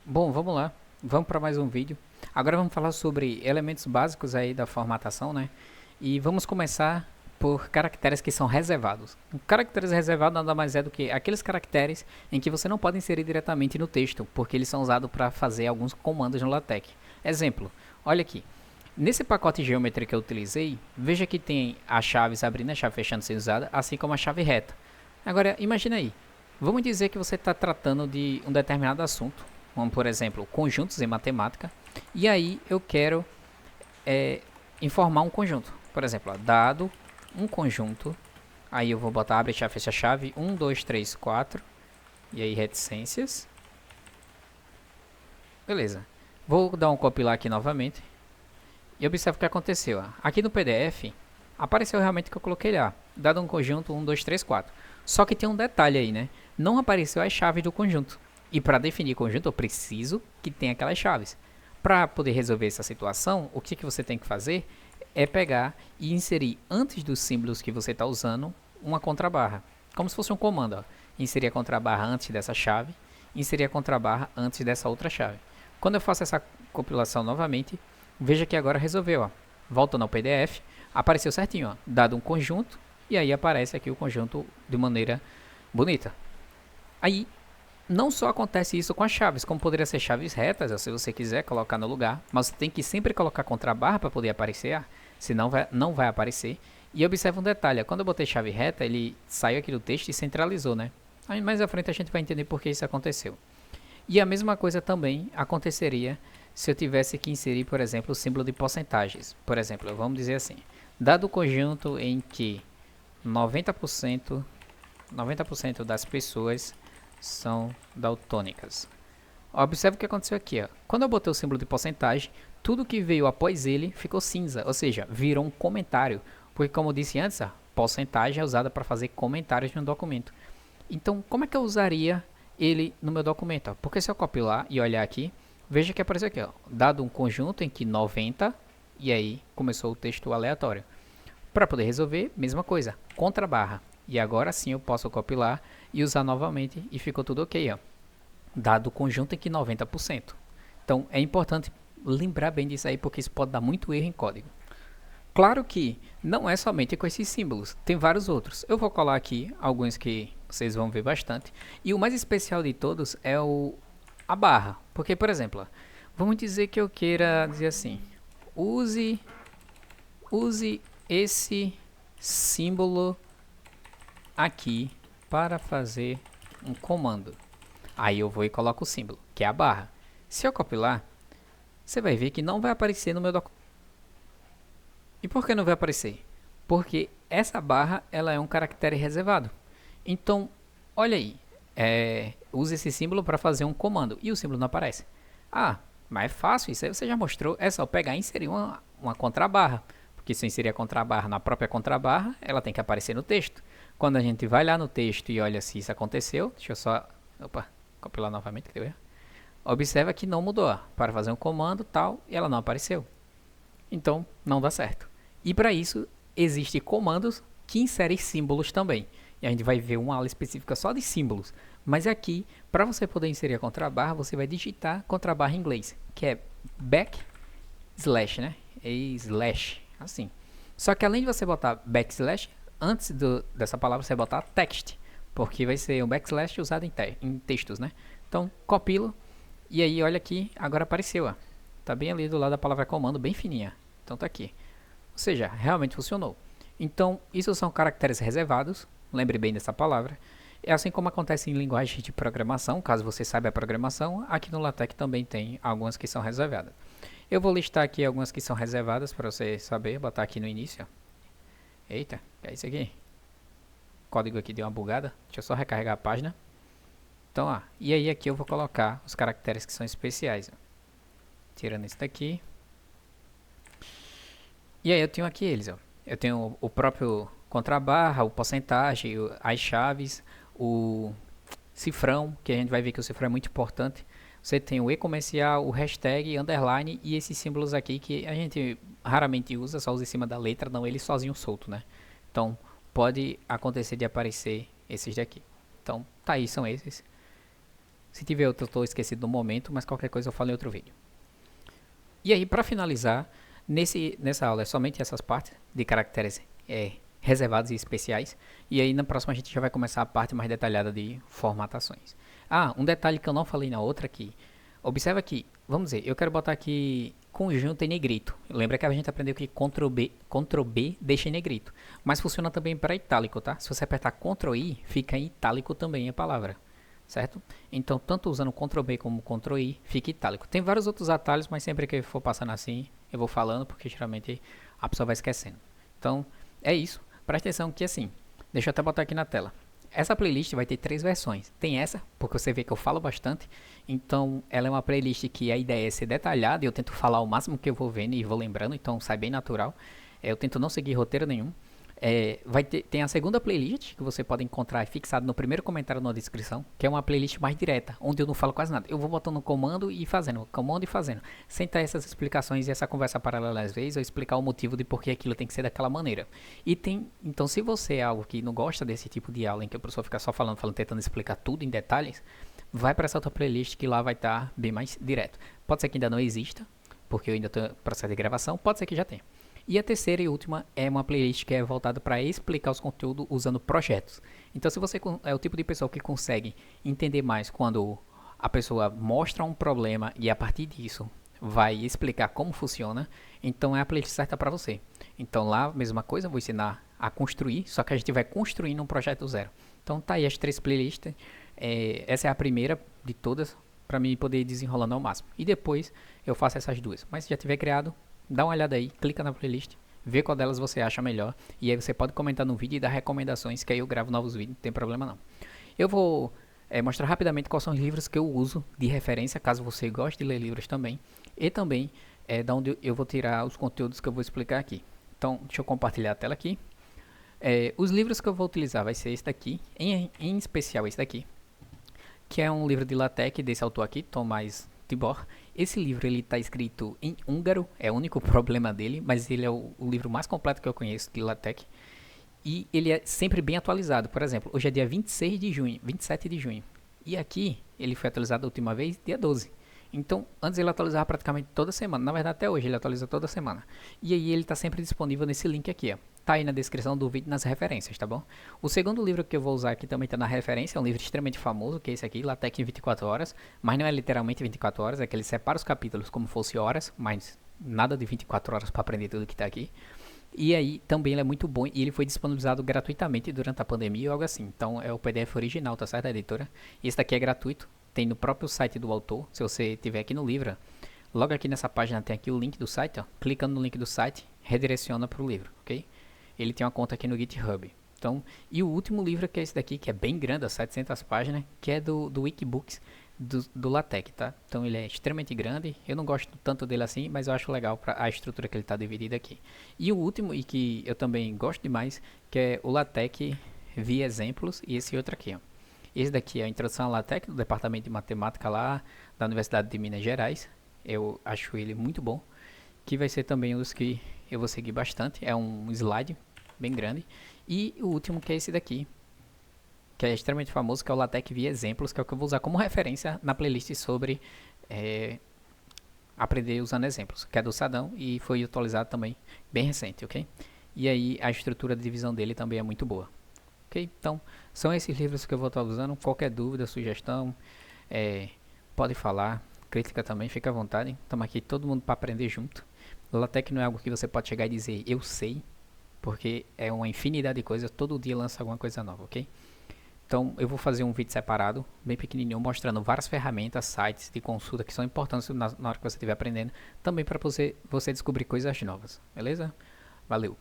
Bom, vamos lá. Vamos para mais um vídeo. Agora vamos falar sobre elementos básicos aí da formatação, né? E vamos começar por caracteres que são reservados. Caracteres reservados nada mais é do que aqueles caracteres em que você não pode inserir diretamente no texto, porque eles são usados para fazer alguns comandos no LaTeX. Exemplo, olha aqui. Nesse pacote geometria que eu utilizei, veja que tem as chaves abrindo e a chave fechando sendo usada, assim como a chave reta. Agora, imagine aí. Vamos dizer que você está tratando de um determinado assunto, como por exemplo, conjuntos em matemática, e aí eu quero informar um conjunto. Por exemplo, ó, dado um conjunto, aí eu vou botar abre chave, fecha chave, 1, 2, 3, 4, e aí reticências. Beleza. Vou dar um compilar aqui novamente. E observe o que aconteceu. Ó. Aqui no PDF, apareceu realmente o que eu coloquei lá. Dado um conjunto 1, 2, 3, 4. Só que tem um detalhe aí, né? Não apareceu as chaves do conjunto. E para definir conjunto, eu preciso que tenha aquelas chaves. Para poder resolver essa situação, o que você tem que fazer é pegar e inserir antes dos símbolos que você está usando uma contrabarra. Como se fosse um comando. Ó. Inserir a contrabarra antes dessa chave, inserir a contrabarra antes dessa outra chave. Quando eu faço essa compilação novamente, veja que agora resolveu. Ó. Voltando ao PDF, apareceu certinho. Ó. Dado um conjunto, e aí aparece aqui o conjunto de maneira bonita. Aí, não só acontece isso com as chaves, como poderia ser chaves retas, se você quiser colocar no lugar, mas você tem que sempre colocar contrabarra para poder aparecer, senão não vai aparecer. E observe um detalhe, quando eu botei chave reta, ele saiu aqui do texto e centralizou, né? Aí mais à frente a gente vai entender por que isso aconteceu. E a mesma coisa também aconteceria se eu tivesse que inserir, por exemplo, o símbolo de porcentagens. Por exemplo, vamos dizer assim, dado o conjunto em que 90%, 90% das pessoas são daltônicas. Observe o que aconteceu aqui. Ó. Quando eu botei o símbolo de porcentagem, tudo que veio após ele ficou cinza, ou seja, virou um comentário. Porque, como eu disse antes, a porcentagem é usada para fazer comentários no documento. Então, como é que eu usaria ele no meu documento? Ó? Porque se eu copiar e olhar aqui, veja que apareceu aqui, ó, dado um conjunto em que 90, e aí começou o texto aleatório. Para poder resolver, mesma coisa, contrabarra. E agora sim eu posso copiar e usar novamente e ficou tudo ok, ó. Dado o conjunto em que 90%. Então é importante lembrar bem disso aí porque isso pode dar muito erro em código. Claro que não é somente com esses símbolos, tem vários outros. Eu vou colar aqui alguns que vocês vão ver bastante. E o mais especial de todos é a barra. Porque, por exemplo, vamos dizer que eu queira dizer assim: use, use esse símbolo aqui para fazer um comando. Aí eu vou e coloco o símbolo, que é a barra. Se eu copiar, você vai ver que não vai aparecer no meu documento. E por que não vai aparecer? Porque essa barra ela é um caractere reservado. Então, olha aí, use esse símbolo para fazer um comando e o símbolo não aparece. Ah, mas é fácil, isso aí você já mostrou. É só pegar e inserir uma contrabarra. Porque se eu inserir a contrabarra na própria contrabarra, ela tem que aparecer no texto. Quando a gente vai lá no texto e olha se isso aconteceu, deixa eu só, opa, compilar novamente que deu erro. Observa que não mudou, para fazer um comando tal, e ela não apareceu. Então, não dá certo. E para isso, existem comandos que inserem símbolos também. E a gente vai ver uma aula específica só de símbolos. Mas aqui, para você poder inserir a contrabarra, você vai digitar contrabarra em inglês, que é backslash, né? E slash, assim. Só que além de você botar backslash, antes dessa palavra você vai botar text, porque vai ser um backslash usado em textos, né? Então, copilo, e aí olha aqui, agora apareceu, ó. Tá bem ali do lado da palavra comando, bem fininha. Então tá aqui. Ou seja, realmente funcionou. Então, isso são caracteres reservados, lembre bem dessa palavra. É assim como acontece em linguagem de programação, caso você saiba a programação, aqui no LaTeX também tem algumas que são reservadas. Eu vou listar aqui algumas que são reservadas para você saber, botar aqui no início. Eita, que é isso aqui? O código aqui deu uma bugada, deixa eu só recarregar a página. Então, e aí aqui eu vou colocar os caracteres que são especiais. Tirando esse daqui. E aí eu tenho aqui eles, ó. Eu tenho o próprio contrabarra, o porcentagem, as chaves, o cifrão, que a gente vai ver que o cifrão é muito importante. Você tem o e-comercial, o hashtag, underline e esses símbolos aqui que a gente raramente usa, só usa em cima da letra, não ele sozinho solto, né? Então pode acontecer de aparecer esses daqui. Então tá aí, são esses. Se tiver outro, eu estou esquecido no momento, mas qualquer coisa eu falo em outro vídeo. E aí, para finalizar, nessa aula é somente essas partes de caracteres reservados e especiais. E aí, na próxima, a gente já vai começar a parte mais detalhada de formatações. Ah, um detalhe que eu não falei na outra aqui. Observa aqui, vamos dizer, eu quero botar aqui conjunto em negrito. Lembra que a gente aprendeu que Ctrl B deixa em negrito. Mas funciona também para itálico, tá? Se você apertar Ctrl I, fica em itálico também a palavra. Certo? Então, tanto usando Ctrl B como Ctrl I, fica itálico. Tem vários outros atalhos, mas sempre que for passando assim, eu vou falando, porque geralmente a pessoa vai esquecendo. Então, é isso. Presta atenção que assim, deixa eu até botar aqui na tela. Essa playlist vai ter 3 versões. Tem essa, porque você vê que eu falo bastante. Então, ela é uma playlist que a ideia é ser detalhada, e eu tento falar o máximo que eu vou vendo e vou lembrando, então sai bem natural. Eu tento não seguir roteiro nenhum. Tem a segunda playlist que você pode encontrar fixado no primeiro comentário na descrição, que é uma playlist mais direta, onde eu não falo quase nada. Eu vou botando comando e fazendo, sem ter essas explicações e essa conversa paralela às vezes, ou explicar o motivo de por que aquilo tem que ser daquela maneira. Então, se você é algo que não gosta desse tipo de aula em que o professor fica só falando, tentando explicar tudo em detalhes, vai para essa outra playlist que lá vai estar bem mais direto. Pode ser que ainda não exista, porque eu ainda estou em processo de gravação, pode ser que já tenha. E a terceira e última é uma playlist que é voltada para explicar os conteúdos usando projetos. Então, se você é o tipo de pessoa que consegue entender mais quando a pessoa mostra um problema e a partir disso vai explicar como funciona, então é a playlist certa para você. Então lá, mesma coisa, vou ensinar a construir, só que a gente vai construindo um projeto do zero. Então tá aí as 3 playlists. Essa é a primeira de todas, para mim poder ir desenrolando ao máximo. E depois eu faço essas 2. Mas se já tiver criado, dá uma olhada aí, clica na playlist, vê qual delas você acha melhor. E aí você pode comentar no vídeo e dar recomendações, que aí eu gravo novos vídeos, não tem problema não. Eu vou mostrar rapidamente quais são os livros que eu uso de referência, caso você goste de ler livros também. E também da onde eu vou tirar os conteúdos que eu vou explicar aqui. Então, deixa eu compartilhar a tela aqui. Os livros que eu vou utilizar vai ser esse daqui, em especial esse daqui, que é um livro de LaTeX desse autor aqui, Tomás Tibor. Esse livro ele está escrito em húngaro, é o único problema dele, mas ele é o livro mais completo que eu conheço de LaTeX. E ele é sempre bem atualizado. Por exemplo, hoje é dia 26 de junho, 27 de junho. E aqui ele foi atualizado a última vez dia 12. Então, antes ele atualizava praticamente toda semana. Na verdade, até hoje ele atualiza toda semana. E aí ele está sempre disponível nesse link aqui, ó. Tá aí na descrição do vídeo, nas referências, tá bom? O segundo livro que eu vou usar aqui também tá na referência, é um livro extremamente famoso, que é esse aqui, LaTeX em 24 horas. Mas não é literalmente 24 horas, é que ele separa os capítulos como fosse horas, mas nada de 24 horas para aprender tudo que tá aqui. E aí, também ele é muito bom e ele foi disponibilizado gratuitamente durante a pandemia ou algo assim. Então, é o PDF original, tá certo, da editora. Esse daqui é gratuito, tem no próprio site do autor. Se você tiver aqui no livro, logo aqui nessa página tem aqui o link do site, ó. Clicando no link do site, redireciona para o livro, ok? Ele tem uma conta aqui no GitHub. Então, e o último livro que é esse daqui, que é bem grande, 700 páginas, que é do Wikibooks do LaTeX, tá? Então ele é extremamente grande, eu não gosto tanto dele assim, mas eu acho legal para a estrutura que ele está dividido aqui. E o último, e que eu também gosto demais, que é o LaTeX via exemplos, e esse outro aqui, ó. Esse daqui é a Introdução ao LaTeX, do Departamento de Matemática lá da Universidade de Minas Gerais. Eu acho ele muito bom, que vai ser também um dos que eu vou seguir bastante, é um slide bem grande. E o último que é esse daqui, que é extremamente famoso, que é o LaTeX via exemplos, que é o que eu vou usar como referência na playlist sobre aprender usando exemplos, que é do Sadão e foi atualizado também bem recente, ok? E aí a estrutura de divisão dele também é muito boa, ok? Então, são esses livros que eu vou estar usando. Qualquer dúvida, sugestão, pode falar, crítica também, fica à vontade. Estamos aqui todo mundo para aprender junto. LaTeX não é algo que você pode chegar e dizer, eu sei, porque é uma infinidade de coisas, todo dia lança alguma coisa nova, ok? Então, eu vou fazer um vídeo separado, bem pequenininho, mostrando várias ferramentas, sites de consulta que são importantes na hora que você estiver aprendendo, também para você descobrir coisas novas, beleza? Valeu!